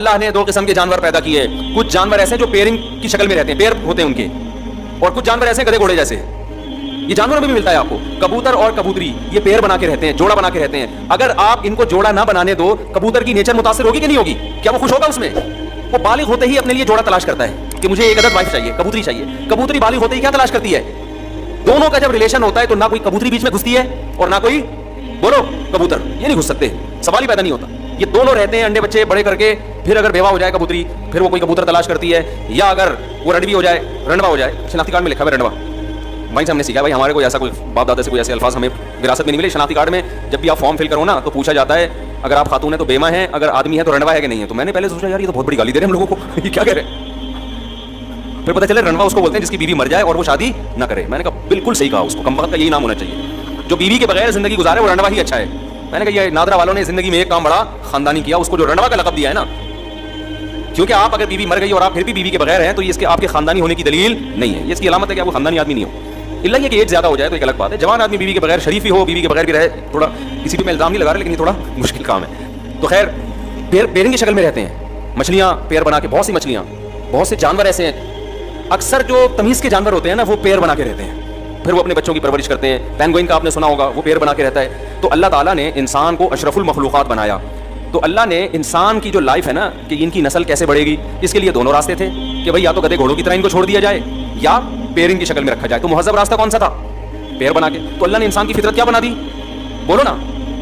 اللہ نے دو قسم کے جانور پیدا کیے ہیں. کچھ جانور ایسے ہیں جو پیرنگ کی شکل میں رہتے ہیں, پیر ہوتے ہیں ان کے, اور کچھ جانور ایسے ہیں گدھے گھوڑے جیسے. یہ جانوروں میں بھی ملتا ہے آپ کو. کبوتر اور کبوتری یہ پیر بنا کے رہتے ہیں, جوڑا بنا کے رہتے ہیں. اگر آپ ان کو جوڑا نہ بنانے دو, کبوتر کی نیچر متاثر ہوگی کہ نہیں ہوگی؟ کیا وہ خوش ہوگا اس میں؟ وہ بالغ ہوتے ہی اپنے لیے جوڑا تلاش کرتا ہے کہ مجھے ایک عدد وائف چاہیے, کبوتری چاہیے. کبوتری بالغ ہوتے ہی کیا تلاش کرتی ہے؟ دونوں کا جب ریلیشن ہوتا ہے تو نہ کوئی کبوتری بیچ میں گھستی ہے اور نہ کوئی بولو کبوتر, یہ نہیں گھس سکتے, سوال ہی پیدا نہیں ہوتا. یہ دونوں رہتے ہیں انڈے بچے بڑے کر کے, پھر اگر بیوہ ہو جائے کبوتری پھر وہ کوئی کبوتر تلاش کرتی ہے, یا اگر وہ رنڈوی ہو جائے, رنڈوا ہو جائے. شناختی کارڈ میں لکھا ہے رنڈوا, وہیں سے ہم نے سیکھا بھائی, ہمارے کوئی ایسا کوئی باپ دادا سے کوئی ایسے الفاظ ہمیں وراثت میں نہیں ملے. شناختی کارڈ میں جب بھی آپ فارم فل کرو نا تو پوچھا جاتا ہے اگر آپ خاتون ہیں تو بیمہ ہیں, اگر آدمی ہے تو رنڈوا ہے کہ نہیں ہے. تو میں نے پہلے سوچا یار یہ تو بہت بڑی گالی دے رہے ہیں ہم لوگوں کو, یہ کیا کہہ رہے ہیں. پھر پتہ چلے رنڈوا اس کو بولتے ہیں جس کی بیوی مر جائے اور وہ شادی نہ کرے. میں نے کہا بالکل صحیح کہا, اس کو کم وقت کا یہی نام ہونا چاہیے. جو بیوی کے بغیر زندگی گزارے وہ رنڈوا ہی اچھا ہے. میں نے کہا یہ نادرا والوں نے زندگی میں ایک کام بڑا خاندانی کیا, اس کو جو رنڈوا کا لقب دیا ہے نا, کیونکہ آپ اگر بیوی مر گئی اور آپ پھر بھی بیوی کے بغیر ہیں تو یہ اس کے آپ کے خاندانی ہونے کی دلیل نہیں ہے. یہ اس کی علامت ہے کہ آپ کو خاندانی آدمی نہیں ہو. الا یہ کہ ایج زیادہ ہو جائے تو ایک الگ بات ہے. جوان آدمی بیوی کے بغیر شریف ہی ہو, بیوی کے بغیر بھی رہے, تھوڑا کسی پہ میں الزام نہیں لگا رہا لیکن یہ تھوڑا مشکل کام ہے. تو خیر پیرنگ کی شکل میں رہتے ہیں. مچھلیاں پیر بنا کے, بہت سی مچھلیاں, بہت سے جانور ایسے ہیں. اکثر جو تمیز کے جانور ہوتے ہیں نا وہ پیر بنا کے رہتے ہیں, پھر وہ اپنے بچوں کی پرورش کرتے ہیں. پینگوئن کا آپ نے سنا ہوگا, وہ پیر بنا کے رہتا ہے. تو اللہ تعالیٰ نے انسان کو اشرف المخلوقات بنایا. تو اللہ نے انسان کی جو لائف ہے نا کہ ان کی نسل کیسے بڑھے گی, اس کے لیے دونوں راستے تھے کہ بھائی یا تو گدھے گھوڑوں کی طرح ان کو چھوڑ دیا جائے یا پیرنگ کی شکل میں رکھا جائے. تو مہذب راستہ کون سا تھا؟ پیر بنا کے. تو اللہ نے انسان کی فطرت کیا بنا دی؟ بولو نا,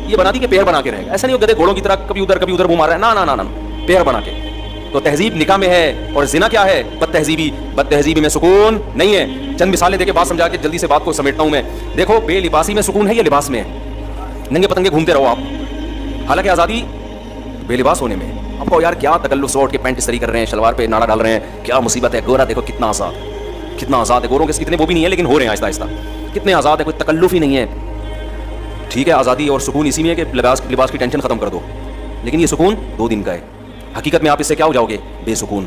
یہ بنا دی کہ پیر بنا کے رہے گا. ایسا نہیں ہو گدھے گھوڑوں کی طرح کبھی ادھر منہ مار رہا ہے, نہ, پیر بنا کے. تو تہذیب نکاح میں ہے اور زنا کیا ہے؟ بد تہذیبی. بد تہذیبی میں سکون نہیں ہے. چند مثالیں دے کے بات سمجھا کے جلدی سے بات کو سمیٹتا ہوں میں. دیکھو بے لباسی میں سکون ہے یا لباس میں ہے؟ ننگے پتنگے گھومتے رہو آپ, حالانکہ آزادی بے لباس ہونے میں. آپ کو یار کیا تکلف سوٹ کے پینٹ استری کر رہے ہیں, شلوار پہ ناڑا ڈال رہے ہیں, کیا مصیبت ہے. گورا دیکھو کتنا آزاد, کتنا آزاد ہے. گوروں کے اتنے وہ بھی نہیں ہے لیکن ہو رہے ہیں آہستہ آہستہ, کتنے آزاد ہے, کوئی تکلف ہی نہیں ہے. ٹھیک ہے آزادی اور سکون اسی میں ہے کہ لباس کی ٹینشن ختم کر دو, لیکن یہ سکون 2 دن کا ہے. حقیقت میں آپ اس سے کیا ہو جاؤ گے؟ بے سکون.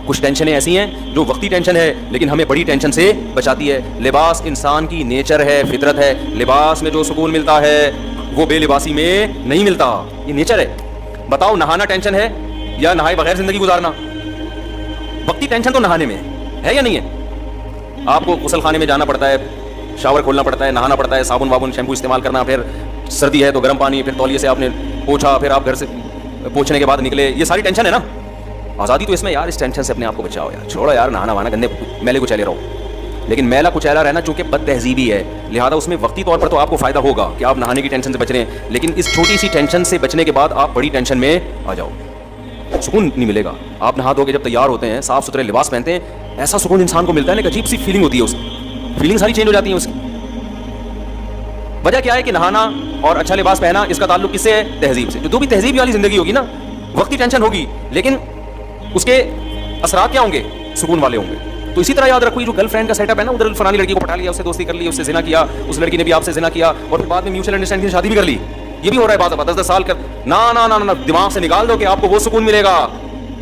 کچھ ٹینشنیں ایسی ہیں جو وقتی ٹینشن ہے لیکن ہمیں بڑی ٹینشن سے بچاتی ہے. لباس انسان کی نیچر ہے, فطرت ہے. لباس میں جو سکون ملتا ہے وہ بے لباسی میں نہیں ملتا, یہ نیچر ہے. بتاؤ نہانا ٹینشن ہے یا نہائے بغیر زندگی گزارنا؟ وقتی ٹینشن تو نہانے میں ہے یا نہیں ہے؟ آپ کو غسل خانے میں جانا پڑتا ہے, شاور کھولنا پڑتا ہے, نہانا پڑتا ہے, صابن وابن شیمپو استعمال کرنا, پھر سردی ہے تو گرم پانی, پھر تولیے سے آپ نے پوچھا, پھر آپ گھر سے پوچھنے کے بعد نکلے. یہ ساری ٹینشن ہے نا. آزادی تو اس میں یار اس ٹینشن سے اپنے آپ کو بچاؤ یار, چھوڑو یار نہانا وانا گندے میلے کچیلے رہو. لیکن میلا کچیلا رہنا چونکہ بد تہذیبی ہے, لہٰذا اس میں وقتی طور پر تو آپ کو فائدہ ہوگا کہ آپ نہانے کی ٹینشن سے بچ رہے ہیں, لیکن اس چھوٹی سی ٹینشن سے بچنے کے بعد آپ بڑی ٹینشن میں آ جاؤ, سکون نہیں ملے گا. آپ نہا دھو کے جب تیار ہوتے ہیں, صاف ستھرے لباس پہنتے ہیں, ایسا سکون انسان کو ملتا ہے نا, ایک عجیب سی فیلنگ ہوتی ہے, اس فیلنگ ساری چینج ہو جاتی ہے اس کی. وجہ کیا ہے کہ نہانا اور اچھا لباس پہنا اس کا تعلق کس سے ہے؟ تہذیب سے. جو بھی تہذیب والی زندگی ہوگی نا, وقتی ٹینشن ہوگی لیکن اس کے اثرات کیا ہوں گے؟ سکون والے ہوں گے. تو اسی طرح یاد رکھو, یہ جو گرل فرینڈ کا سیٹ اپ ہے نا, ادھر فلانی لڑکی کو پٹا لیا, اس سے دوستی کر لی, اس سے زنا کیا, اس لڑکی نے بھی آپ سے زنا کیا, اور پھر بعد میں میوچل انڈرسٹینڈنگ سے شادی بھی کر لی. یہ بھی ہو رہا ہے بعض 10 سال کا. نہ دماغ سے نکال دو کہ آپ کو وہ سکون ملے گا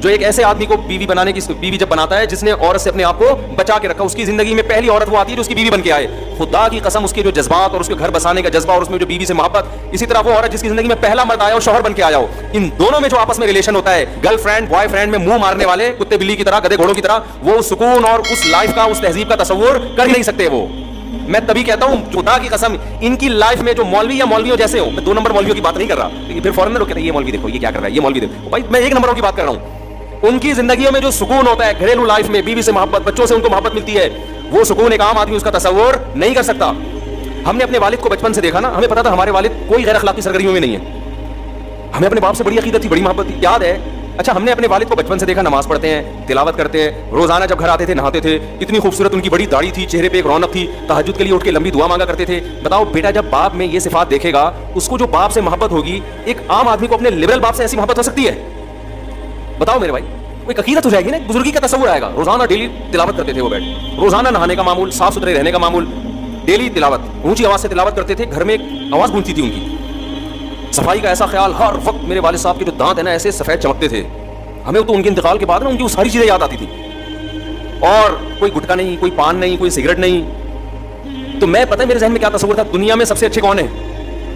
جو ایک ایسے آدمی کو بیوی بنانے کی, بیوی جب بناتا ہے جس نے عورت سے اپنے آپ کو بچا کے رکھا. اس کی زندگی میں پہلی عورت وہ آتی ہے جو اس کی بیوی بن کے آئے. خدا کی قسم اس کے جو جذبات اور اس کے گھر بسانے کا جذبہ اور اس میں جو بیوی سے محبت, اسی طرح وہ عورت جس کی زندگی میں پہلا مرد آیا اور شوہر بن کے آیا ہو, ان دونوں میں جو آپس میں ریلیشن ہوتا ہے, گرل فرینڈ بوائے فرینڈ میں منہ مارنے والے کتے بلی کی طرح, گدھے گھوڑوں کی طرح, وہ سکون اور اس لائف کا, اس تہذیب کا تصور کر ہی نہیں سکتے. وہ میں تبھی کہتا ہوں خدا کی قسم, ان کی لائف میں جو مولوی یا مولویوں جیسے ہو, میں 2 نمبر مولویوں کی بات نہیں کر رہا, پھر فوراً لوگ کہتے ہیں یہ مولوی دیکھو یہ کیا کر رہا ہے, یہ مولوی دیکھو. بھائی میں 1 نمبروں کی بات کر رہا ہوں. ان کی زندگیوں میں جو سکون ہوتا ہے گھریلو لائف میں, بیوی سے محبت, بچوں سے ان کو محبت ملتی ہے, وہ سکون ایک عام آدمی اس کا تصور نہیں کر سکتا. ہم نے اپنے والد کو بچپن سے دیکھا نا, ہمیں پتا تھا ہمارے والد کوئی غیر اخلاقی سرگرمیوں میں نہیں ہے. ہمیں اپنے باپ سے بڑی عقیدت تھی, بڑی محبت تھی, یاد ہے. اچھا ہم نے اپنے والد کو بچپن سے دیکھا, نماز پڑھتے ہیں, تلاوت کرتے ہیں, روزانہ جب گھر آتے تھے نہاتے تھے, اتنی خوبصورت ان کی بڑی داڑھی تھی, چہرے پہ ایک رونق تھی, تہجد کے لیے اٹھ کے لمبی دعا مانگا کرتے تھے. بتاؤ بیٹا جب باپ میں یہ صفات دیکھے گا, اس کو جو باپ سے محبت ہوگی, ایک عام آدمی کو اپنے لبرل باپ سے ایسی محبت ہو سکتی ہے؟ بتاؤ میرے بھائی, ایک عقیدت ہو جائے گی نا, بزرگی کا تصور آئے گا. روزانہ ڈیلی تلاوت کرتے تھے وہ بیٹھ, روزانہ نہانے کا معمول, صاف ستھرے رہنے کا معمول, ڈیلی تلاوت, اونچی آواز سے تلاوت کرتے تھے, گھر میں ایک آواز گونجتی تھی ان کی, صفائی کا ایسا خیال ہر وقت. میرے والد صاحب کے جو دانت ہیں نا ایسے سفید چمکتے تھے, ہمیں تو ان کے انتقال کے بعد نا ان کی وہ ساری چیزیں یاد آتی تھی. اور کوئی گٹکا نہیں, کوئی پان نہیں, کوئی سگریٹ نہیں. تو میں پتہ ہے میرے ذہن میں کیا تصور تھا, دنیا میں سب سے اچھے کون ہیں؟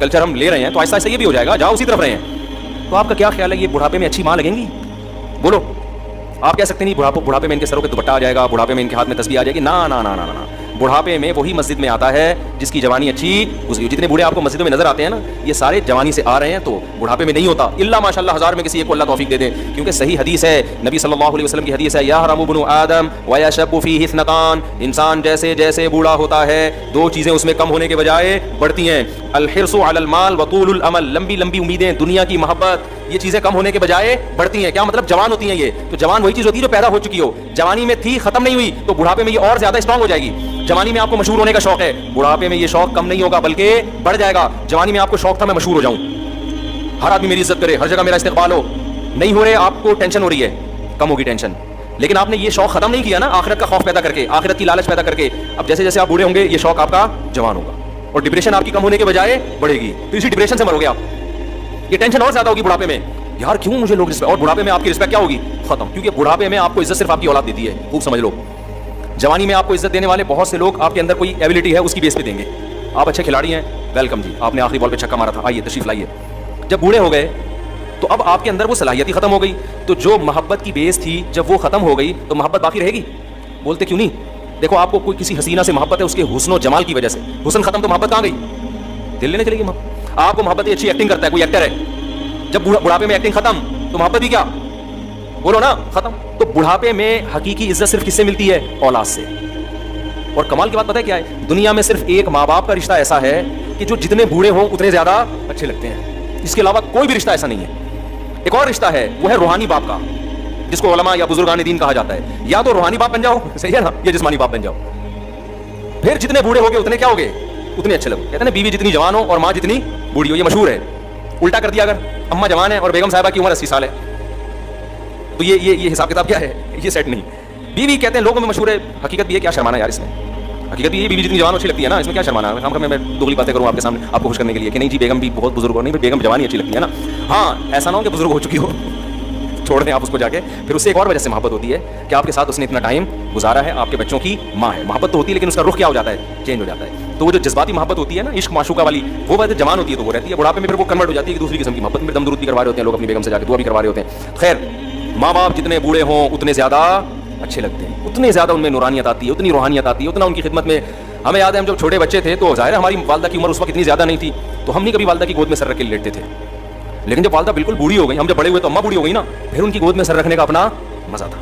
کلچر ہم لے رہے ہیں تو آہستہ آہستہ یہ بھی ہو جائے گا, جاؤ اسی طرف رہے ہیں. تو آپ کا کیا خیال ہے, یہ بڑھاپے میں اچھی ماں لگیں گی؟ بولو. آپ کہہ سکتے نہیں بڑھاپے میں ان کے سروں پہ دوپٹہ آ جائے گا, بڑھاپے میں ان کے ہاتھ میں تسبیح آ جائے گی. نا نا نا نا نا, بڑھاپے میں وہی مسجد میں آتا ہے جس کی جوانی اچھی گزری. جتنے بوڑھے آپ کو مسجدوں میں نظر آتے ہیں نا, یہ سارے جوانی سے آ رہے ہیں, تو بڑھاپے میں نہیں ہوتا. الا ماشاءاللہ ہزار میں کسی ایک کو اللہ توفیق دے دے, کیونکہ صحیح حدیث ہے, نبی صلی اللہ علیہ وسلم کی حدیث ہے, یحرم ابن آدم ویشب فیہ اثنتان, انسان جیسے جیسے بوڑھا ہوتا ہے دو چیزیں اس میں کم ہونے کے بجائے بڑھتی ہیں, الحرص علی المال وطول الامل, لمبی لمبی امیدیں, دنیا کی محبت, یہ چیزیں کم ہونے کے بجائے بڑھتی ہیں. کیا مطلب؟ جوان ہوتی ہیں یہ, تو جوان وہی چیز ہوتی ہے جو پیدا ہو چکی ہو, جوانی میں تھی ختم نہیں ہوئی, تو بڑھاپے میں یہ اور زیادہ اسٹرانگ ہو جائے گی. جوانی میں آپ کو مشہور ہونے کا شوق ہے, بڑھاپے میں یہ شوق کم نہیں ہوگا بلکہ بڑھ جائے گا. جوانی میں آپ کو شوق تھا میں مشہور ہو جاؤں, ہر آدمی میری عزت کرے, ہر جگہ میرا استقبال ہو, نہیں ہو رہے, آپ کو ٹینشن ہو رہی ہے, کم ہوگی ٹینشن. لیکن آپ نے یہ شوق ختم نہیں کیا نا, آخرت کا خوف پیدا کر کے, آخرت کی لالچ پیدا کر کے. اب جیسے جیسے آپ بوڑھے ہوں گے یہ شوق آپ کا جوان ہوگا, اور ڈپریشن آپ کی کم ہونے کے بجائے بڑھے گی, تو اسی ڈپریشن سے مرو گے آپ. یہ ٹینشن اور زیادہ ہوگی بڑھاپے میں, یار کیوں مجھے لوگ رسپیکٹ, اور بڑھاپے میں آپ کی رسپیکٹ کیا ہوگی؟ ختم. کیونکہ بڑھاپے میں آپ کو عزت صرف آپ کی اولاد دیتی ہے, خوب سمجھ لو. جوانی میں آپ کو عزت دینے والے بہت سے لوگ آپ کے اندر کوئی ایبلٹی ہے اس کی بیس پہ دیں گے. آپ اچھے کھلاڑی ہیں, ویلکم جی, آپ نے آخری بال پہ چھکا مارا تھا, آئیے تشریف لائیے. جب بوڑھے ہو گئے تو اب آپ کے اندر وہ صلاحیت ہی ختم ہو گئی, تو جو محبت کی بیس تھی جب وہ ختم ہو گئی تو محبت باقی رہے گی؟ بولتے کیوں نہیں؟ دیکھو آپ کو کوئی کسی حسینہ سے محبت ہے اس کے حسن و جمال کی وجہ سے, حسن ختم تو محبت کہاں گئی؟ دل لینے چلے گی محبت. آپ کو محبت اچھی ایکٹنگ کرتا ہے, کوئی ایکٹر ہے, جب بڑھاپے میں ایکٹنگ ختم تو محبت بھی کیا, بولو نا, ختم. تو بڑھاپے میں حقیقی عزت صرف کس سے ملتی ہے؟ اولاد سے. اور کمال کی بات پتہ ہے کیا ہے, دنیا میں صرف ایک ماں باپ کا رشتہ ایسا ہے کہ جو جتنے بوڑھے ہوں اتنے زیادہ اچھے لگتے ہیں, اس کے علاوہ کوئی بھی رشتہ ایسا نہیں ہے. ایک اور رشتہ ہے, وہ ہے روحانی باپ کا, جس کو علماء یا بزرگان دین کہا جاتا ہے. یا تو روحانی باپ بن جاؤ, صحیح ہے نا, یا جسمانی باپ بن جاؤ, پھر جتنے بوڑھے ہوگے اتنے کیا ہوگے, اتنے اچھے لگو. کہتے ہیں بیوی جتنی جوان ہو اور ماں جتنی بوڑھی ہو, یہ مشہور ہے. الٹا کر دیا, اگر اماں جوان ہے اور بیگم صاحبہ کی عمر 80 سال ہے, تو یہ حساب کتاب کیا ہے, یہ سیٹ نہیں. بیوی کہتے ہیں لوگوں میں مشہور ہے, حقیقت بھی ہے, کیا شرمانا یار اس میں, حقیقت یہ بیوی جتنی جوان اچھی لگتی ہے نا, اس میں کیا شرمانا ہے. میں دوگلی باتیں کروں آپ کے سامنے آپ کو خوش کرنے کے لیے کہ نہیں جی بیگم بھی بہت بزرگ ہو, نہیں بیگم جوانی اچھی لگتی ہے نا. ہاں ایسا نہ ہو کہ بزرگ ہو چکی ہو, چھوڑ دیں آپ اس کو جا کے. پھر اس سے ایک اور وجہ سے محبت ہوتی ہے کہ آپ کے ساتھ اس نے اتنا ٹائم گزارا ہے, آپ کے بچوں کی ماں ہے. محبت تو ہوتی ہے لیکن اس کا رخ کیا ہو جاتا ہے, چینج ہو جاتا ہے. تو وہ جو جذباتی محبت ہوتی ہے نا, عشق معشوقہ والی, وہ بات جوان ہوتی ہے تو وہ رہتی ہے. بڑھاپے میں پھر وہ کنورٹ ہو جاتی ہے کہ دوسری قسم کی محبت میں دم درود بھی کروا رہے ہوتے ہیں لوگ اپنی بیگم سے جا کے, دعا بھی کروا رہے ہوتے ہیں. خیر, ماں باپ جتنے بوڑھے ہوں اتنے زیادہ اچھے لگتے ہیں, اتنے زیادہ ان میں نورانیت آتی ہے, اتنی روحانیت آتی ہے, اتنا ان کی خدمت میں. ہمیں یاد ہے ہم جب چھوٹے بچے تھے تو ظاہر ہے ہماری والدہ کی عمر اس وقت اتنی زیادہ نہیں تھی, تو ہم نہیں کبھی والدہ کی گود میں سر رکھ کے لیٹتے تھے. لیکن جب والدہ بالکل بوڑھی ہو گئی, ہم جب بڑے ہوئے تو اماں بوڑھی ہو گئی نا, پھر ان کی گود میں سر رکھنے کا اپنا مزہ تھا.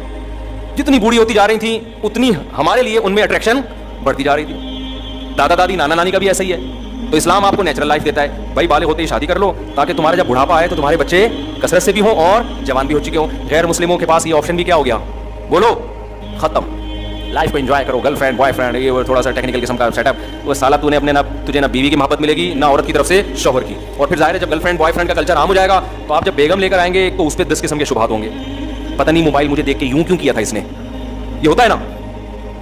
جتنی بوڑھی ہوتی جا رہی تھیں اتنی ہمارے لیے ان میں اٹریکشن بڑھتی جا رہی تھی. دادا دادی نانا نانی کا بھی ایسا ہی ہے. تو اسلام آپ کو نیچرل لائف دیتا ہے, بھائی بالغ ہوتے ہی شادی کر لو تاکہ تمہارا جب بڑھاپا آئے تو تمہارے بچے کثرت سے بھی ہوں اور جوان بھی ہو چکے ہوں. غیر مسلموں کے پاس یہ آپشن بھی کیا ہو گیا, بولو, ختم. لائف کو انجوائے کرو, گرل فرینڈ بوائے فرینڈ, یہ تھوڑا سا ٹیکنیکل قسم کا سیٹ اپ. وہ سالہ تو نے اپنے تجھے نہ بیوی کی محبت ملے گی نہ عورت کی طرف سے شوہر کی. اور پھر ظاہر ہے جب گرل فرینڈ بوائے فرینڈ کا کلچر عام ہو جائے گا تو آپ جب بیگم لے کر آئیں گے تو اس پہ 10 قسم کے شبہات ہوں گے. پتہ نہیں موبائل مجھے دیکھ کے یوں کیوں کیا تھا اس نے, یہ ہوتا ہے نا.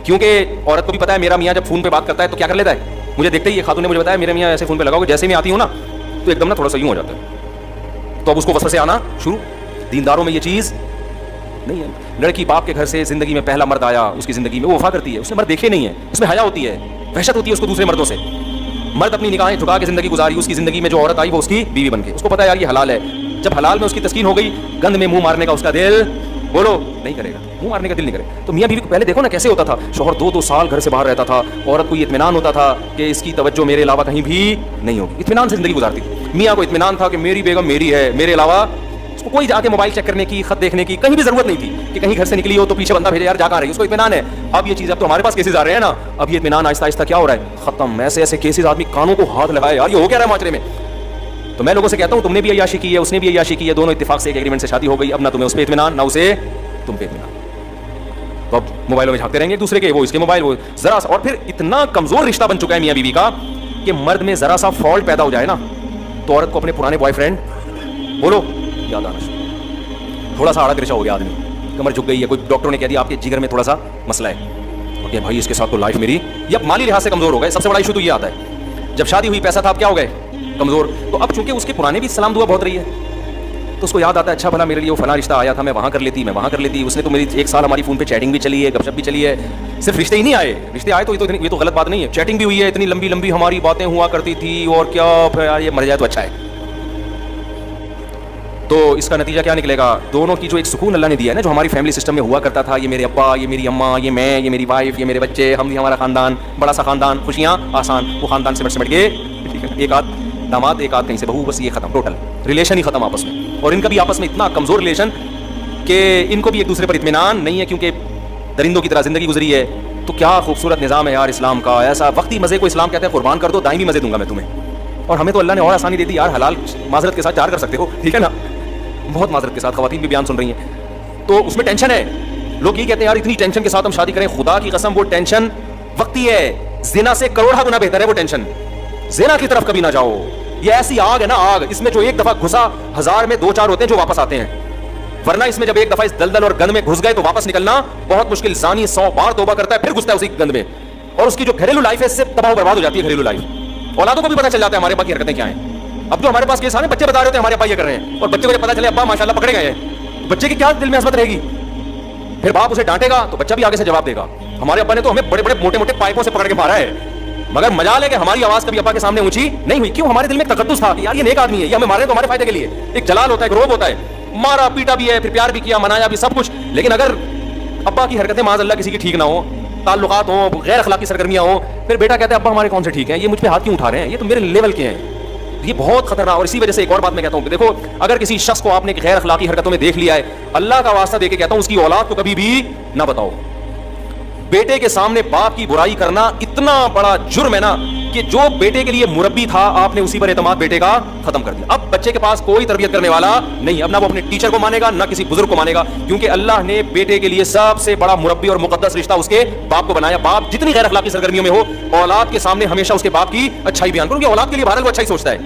کیونکہ عورت کو بھی پتا ہے میرا میاں جب فون پہ بات کرتا ہے تو کیا کر لیتا ہے, مجھے دیکھتے ہی یہ خاتون نے مجھے بتایا میرے میاں ایسے فون پہ لگاؤ گے, جیسے میں آتی ہوں نا تو ایک دم نا تھوڑا سا یوں ہو جاتا ہے. تو اب اس کو وسوسے آنا شروع. دینداروں میں یہ چیز نہیں ہے. لڑکی باپ کے گھر سے زندگی میں پہلا مرد آیا, اس کی زندگی میں وہ وفا کرتی ہے, اس نے مرد دیکھے نہیں ہے, اس میں حیا ہوتی ہے, وحشت ہوتی ہے اس کو دوسرے مردوں سے. مرد اپنی نگاہیں جھکا کے زندگی گزاری, اس کی زندگی میں جو عورت آئی وہ اس کی بیوی بن کے, اس کو پتا ہے یار یہ حلال ہے. جب حلال میں اس کی تسکین ہو گئی, گند میں منہ مارنے کا اس کا دل, بولو, نہیں کرے گا, منہ مارنے کا دل نہیں کرے. تو میاں بیوی کو پہلے دیکھو نا کیسے ہوتا تھا, شوہر 2-2 سال گھر سے باہر رہتا تھا, عورت کو یہ اطمینان ہوتا تھا کہ اس کی توجہ میرے علاوہ کہیں بھی نہیں ہوگی, اطمینان سے زندگی گزارتی تھی. میاں کو اطمینان تھا کہ میری بیگم میری ہے, میرے علاوہ اس کو کوئی جا کے موبائل چیک کرنے کی, خط دیکھنے کی کہیں بھی ضرورت نہیں تھی کہ کہیں گھر سے نکلی ہو تو پیچھے بندہ بھیجے یار جا کر رہی ہے, اس کو اطمینان ہے. اب یہ چیز اب تو ہمارے پاس کیسز آ رہے ہیں نا, اب یہ اطمینان آہستہ آہستہ کیا ہو رہا ہے, ختم. ایسے ایسے کیسز آدمی کانوں کو ہاتھ لگائے, یار یہ ہو کیا رہا ہے معاشرے میں. تو میں لوگوں سے کہتا ہوں تم نے بھی عیاشی کی ہے, اس نے بھی عیاشی کی ہے, دونوں اتفاق سے ایک ایگریمنٹ سے شادی ہو گئی, اب نہ تمہیں اس پہ اطمینان نہ اسے تم پہ اطمینان. تو اب موبائلوں میں جھانکتے رہیں گے ایک دوسرے کے, وہ اس کے موبائل, وہ ذرا سا. اور پھر اتنا کمزور رشتہ بن چکا ہے میاں بیوی کا کہ مرد میں ذرا سا فالٹ پیدا ہو جائے نا تو عورت کو اپنے پرانے بوائے فرینڈ, بولو, یاد آنا شروع. تھوڑا سا آڑا ترچا ہو گیا آدمی, کمر جھک گئی ہے, کوئی ڈاکٹر نے کہہ دیا آپ کے جگر میں تھوڑا سا مسئلہ ہے, کہ بھائی اس کے ساتھ تو لائف میری, یا مالی لحاظ سے کمزور ہو گئے. سب سے بڑا ایشو تو یہ آتا ہے جب شادی ہوئی پیسہ تھا, اب کیا ہو گئے, کمزور. تو اب چونکہ اس کے پرانے بھی سلام دعا بہت رہی ہے, تو اس کو یاد آتا ہے اچھا بھلا میرے لیے وہ فلاں رشتہ آیا تھا, میں وہاں کر لیتی, میں وہاں کر لیتی, اس نے تو میری 1 سال ہماری فون پہ چیٹنگ بھی چلی ہے, گپ شپ بھی چلی ہے. صرف رشتے ہی نہیں آئے, رشتے آئے تو یہ تو غلط بات نہیں ہے, چیٹنگ بھی ہوئی ہے, اتنی لمبی لمبی ہماری باتیں ہوا کرتی تھی, اور کیا پھر یہ مر جائے تو اچھا ہے. تو اس کا نتیجہ کیا نکلے گا؟ دونوں کی جو ایک سکون اللہ نے دیا ہے نا, جو ہماری فیملی سسٹم میں ہوا کرتا تھا, یہ میرے ابا, یہ میری اماں, یہ میں, یہ میری وائف, یہ میرے بچے, ہم, یہ ہمارا خاندان, بڑا سا خاندان, خوشیاں آسان, وہ خاندان سمٹ کے ایک آدھ داماد, ایک آدھ کہیں سے بہو, بس یہ ختم, ٹوٹل ریلیشن ہی ختم آپس میں. اور ان کا بھی آپس میں اتنا کمزور ریلیشن کہ ان کو بھی ایک دوسرے پر اطمینان نہیں ہے, کیونکہ درندوں کی طرح زندگی گزری ہے. تو کیا خوبصورت نظام ہے یار اسلام کا, ایسا وقتی مزے کو اسلام کہتے ہیں قربان کر دو, دائمی مزے دوں گا میں تمہیں. اور ہمیں تو اللہ نے اور آسانی دے دی یار, حلال معذرت کے ساتھ 4 کر سکتے ہو, ٹھیک ہے نا, بہت معذرت کے ساتھ, خواتین بھی بیان سن رہی ہیں, تو اس میں ٹینشن ہے. لوگ یہ کہتے ہیں یار اتنی ٹینشن کے ساتھ ہم شادی کریں, خدا کی قسم وہ ٹینشن وقتی ہے, زنا سے کروڑا گنا بہتر ہے وہ ٹینشن. زنا کی طرف کبھی نہ جاؤ, یہ ایسی آگ ہے نا, آگ, اس میں جو ایک دفعہ گھسا 1000 میں 2-4 ہوتے ہیں جو واپس آتے ہیں, ورنہ اس میں جب ایک دفعہ اس دلدل اور گند میں گھس گئے تو واپس نکلنا بہت مشکل. زانی 100 بار توبہ کرتا ہے, پھر گھستا ہے اسی گند میں, اور اس کی جو گھریلو لائف ہے اس سے تباہ و برباد ہو جاتی ہے. گھریلو لائف, اولادوں کو بھی پتہ چل جاتا ہے ہمارے ابا کی حرکتیں کیا ہیں. اب جو ہمارے پاس کیس آنے بچے بتا رہے ہوتے ہیں ہمارے ابا یہ کر رہے ہیں, اور بچے کو جب پتہ چلے ابا ماشاءاللہ پکڑے گئے ہیں, بچے کی کیا دل میں عظمت رہے گی. پھر باپ اسے ڈانٹے گا تو بچہ بھی آگے سے جواب دے گا, ہمارے ابا نے تو ہمیں بڑے بڑے موٹے موٹے پائپوں سے پکڑ کے مارا ہے, مگر مجال ہے کہ ہماری آواز کبھی ابا کے سامنے اونچی نہیں ہوئی. کیوں؟ ہمارے دل میں ایک تقدس تھا کہ یار یہ نیک آدمی ہے, یہ ہمیں مارے تو ہمارے فائدے کے لیے. ایک جلال ہوتا ہے, ایک روب ہوتا ہے, مارا پیٹا بھی ہے, پھر پیار بھی کیا, منایا بھی, سب کچھ. لیکن اگر ابا کی حرکتیں معاذ اللہ کسی کی ٹھیک نہ ہو, تعلقات ہوں, غیر اخلاقی سرگرمیاں ہوں, پھر بیٹا کہتا ہے ابا ہمارے کون سے ٹھیک ہیں, یہ مجھ پہ ہاتھ کیوں اٹھا رہے ہیں, یہ تو میرے لیول کے ہیں. یہ بہت خطرناک. اور اسی وجہ سے ایک اور بات میں کہتا ہوں کہ دیکھو, اگر کسی شخص کو آپ نے غیر اخلاقی حرکتوں میں دیکھ لیا ہے, اللہ کا واسطہ دے کے کہتا ہوں اس کی اولاد کو کبھی بھی نہ بتاؤ. بیٹے کے سامنے باپ کی برائی کرنا اتنا بڑا جرم ہے نا, کہ جو بیٹے کے لیے مربی تھا آپ نے اسی پر اعتماد بیٹے کا ختم کر دیا. اب بچے کے پاس کوئی تربیت کرنے والا نہیں, اب نہ وہ اپنے ٹیچر کو مانے گا نہ کسی بزرگ کو مانے گا, کیونکہ اللہ نے بیٹے کے لیے سب سے بڑا مربی اور مقدس رشتہ اس کے باپ کو بنایا. باپ جتنی غیر اخلاقی سرگرمیوں میں ہو, اولاد کے سامنے ہمیشہ اس کے باپ کی اچھائی بیان کرو, کیونکہ اولاد کے لیے بہرحال وہ اچھائی سوچتا ہے.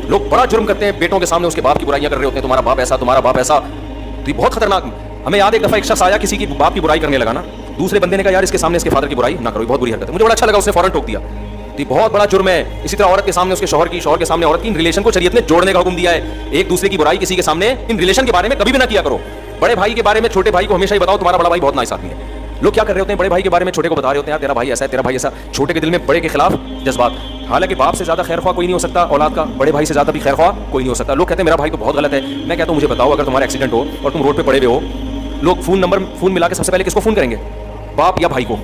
لوگ بڑا جرم کرتے ہیں بیٹوں کے سامنے اس کے باپ کی برائیاں کر رہے ہوتے ہیں, تمہارا باپ ایسا, تمہارا باپ ایسا. تو یہ بہت خطرناک. ہمیں یاد ایک دفعہ ایک شخص آیا کسی کی باپ کی برائی کرنے لگا نا, دوسرے بندے نے کہا یار اس کے سامنے اس کے فادر کی برائی نہ کرو, بہت بری حرکت ہے. مجھے بڑا اچھا لگا, اس نے فوراً ٹوک دیا. تو یہ بہت بڑا جرم ہے. اسی طرح عورت کے سامنے اس کے شوہر کی, شوہر کے سامنے عورت کی, ان ریلیشن کو شریعت نے جوڑنے کا حکم دیا ہے. ایک دوسرے کی برائی کسی کے سامنے, ان ریلیشن کے بارے میں کبھی بھی نہ کیا کرو. بڑے بھائی کے بارے میں چھوٹے بھائی کو ہمیشہ ہی بتاؤ تمہارا بڑا بھائی بہت نائس آدمی ہے. لوگ کیا کر رہے ہوتے ہیں, بڑے بھائی کے بارے میں چھوٹے کو بتا رہے ہوتے ہیں یار تیرا بھائی ایسا ہے, تیرا بھائی ایسا. چھوٹے کے دل میں بڑے کے خلاف جذبات. حالانکہ باپ سے زیادہ خیر خواہ کوئی نہیں ہو سکتا اولاد کا, بڑے بھائی سے زیادہ بھی خیر خواہ کوئی نہیں ہو سکتا. لوگ کہتے ہیں میرا بھائی تو بہت غلط ہے. میں کہتا ہوں مجھے بتاؤ, اگر تمہارا ایکسیڈنٹ ہو اور تم روڈ پہ پڑے ہوئے ہو, لوگ فون ملا کے سب سے پہلے کس کو فون کریں گے, باپ یا بھائی کو,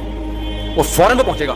اور فوراً وہ پہنچے گا.